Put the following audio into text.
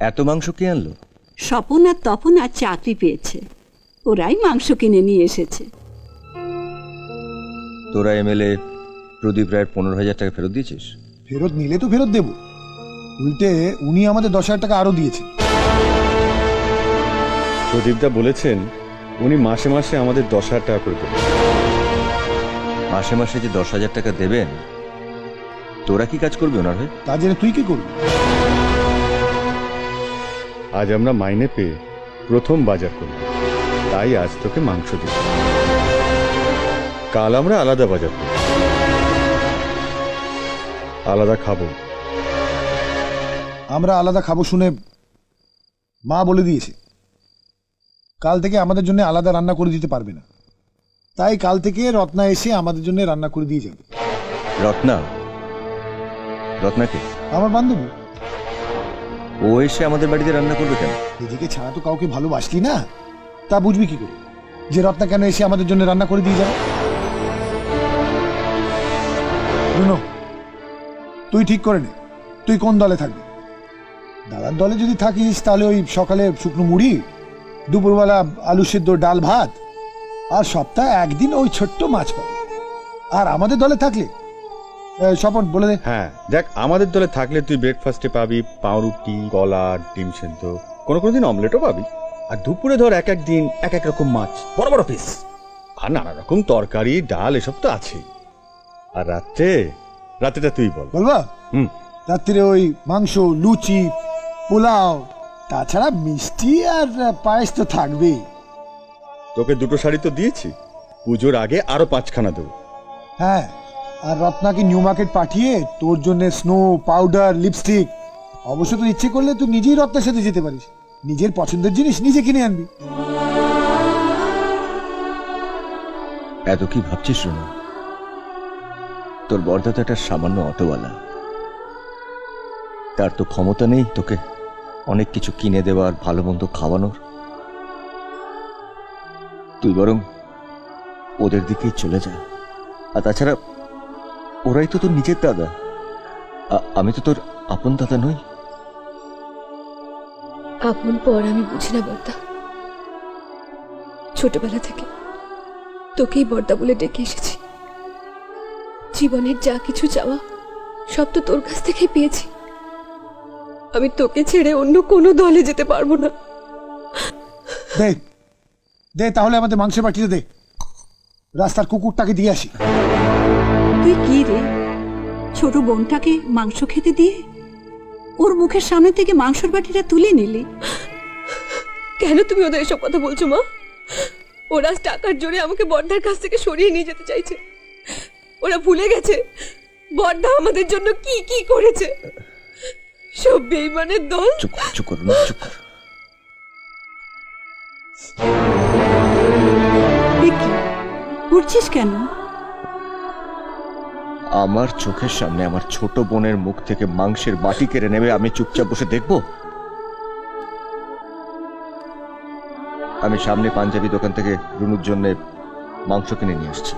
এত মাংস কে আনলো? স্বপন আর তপন আর চাকরি পেয়েছে, ওরাই মাংস কিনে নিয়ে এসেছে। তোরা এমএলএ প্রদীপ রায়ের 15,000 টাকা ফেরত দিয়েছিস? ফেরত নিলে তো ফেরত দেব, উল্টে উনি আমাদের 10,000 টাকা আরো দিয়েছেন। প্রদীপদা বলেছেন উনি মাসে মাসে আমাদের 10,000 টাকা করে দেবেন। মাসে মাসে যে 10,000 টাকা দেবেন, তোরা কি কাজ করবি ওনার হয়ে? তা জেনে তুই কি করবি? আজ আমরা মাইনে পেয়ে প্রথম বাজার করব, তাই আজ তোকে মাংস দিব। কাল আমরা আলাদা বাজার করব, আলাদা খাবো। আমরা আলাদা খাবো শুনে মা বলে দিয়েছে কাল থেকে আমাদের জন্য আলাদা রান্না করে দিতে পারবে না, তাই কাল থেকে রত্না এসে আমাদের জন্য রান্না করে দিয়ে যাবে। রত্না? রত্নাকে? আমার বান্ধবী। ও এসে আমাদের বাড়িতে রান্না করবে কেন? নিজেকে ছাড়া তো কাউকে ভালোবাসলি না, তা বুঝবি কি করে যে রত্না কেন এসে আমাদের জন্য রান্না করে দিয়ে যাবে? রুনো, তুই ঠিক করে নে তুই কোন দলে থাকবি। দাদার দলে যদি থাকিস তাহলে ওই সকালে শুকনো মুড়ি, দুপুরবেলা আলু সেদ্ধ ডাল ভাত, আর সপ্তাহে একদিন ওই ছোট্ট মাছ পাবি। আর আমাদের দলে থাকলে স্বপন বলে দে। হ্যাঁ দেখ, আমাদের দলে থাকলে তুই ব্রেকফাস্টে পাবি পাউরুটি, কলা, ডিম সেদ্ধ, কোনো কোনো দিন অমলেটও পাবি। আর দুপুরে ধর এক এক দিন এক এক রকম মাছ, বড় বড় পিস, আর নানা রকম তরকারি ডাল এসব তো আছেই। আর রাত্রেটা তুই বল। বলবা? হুম, রাত্রিরে ওই মাংস, লুচি, পোলাও, তাছাড়া মিষ্টি আর পায়েস তো থাকবেই। তোকে 2টো শাড়ি তো দিয়েছি, পুজোর আগে আরো 5খানা দেবো। হ্যাঁ, আর রত্নাকে নিউ মার্কেট পাঠিয়ে তোর জন্য স্নো পাউডার, লিপস্টিক। অবশ্য তোর ইচ্ছে করলে তুই নিজেই রত্নার সাথে যেতে পারিস, নিজের পছন্দের জিনিস নিজে কিনে আনবি। এত কি ভাবছিস রুনা? তোর বর্দা তো একটা সামান্য অটোওয়ালা, তার তো ক্ষমতা নেই তোকে অনেক কিছু কিনে দেওয়ার, ভালো মন্দ খাওয়ানোর। তুই বরং ওদের দিকেই চলে যা। আর তাছাড়া ওরাই তো তোর নিজের দাদা, আমি তো তোর আপন দাদা নই। আপন পর আমি বুঝি না বর্দা, ছোটবেলা থেকে তোকেই বর্দা বলে ডেকে এসেছি। জীবনের যা কিছু চাওয়া সব তো তোর কাছ থেকেই পেয়েছি। আমি তোকে ছেড়ে অন্য কোনো দলে যেতে পারবো না। দে দে তাহলে আমাদের মাংসের বাটিতে দে, রাস্তার কুকুরটাকে দিয়ে আসি। তুই কি রে, ছোট বোনটাকে মাংস খেতে দিয়ে ওর মুখের সামনে থেকে মাংসের বাটিটা তুলে নিলি? কেন তুমি ওদের এসব কথা বলছো মা? ওরা টাকার জোরে আমাকে বর্দার কাছ থেকে সরিয়ে নিয়ে যেতে চাইছে। ওরা ভুলে গেছে বর্দা আমাদের জন্য কি কি করেছে। সব বেঈমানের দল। চুপ কর না, চুপ কর। উঠছিস কেন? আমার চোখের সামনে আমার ছোট বোনের মুখ থেকে মাংসের বাটি কেড়ে নেবে, আমি চুপচাপ বসে দেখব? আমি সামনে পাঞ্জাবি দোকান থেকে রুনুর জন্য মাংস কিনে নিয়ে আসছি।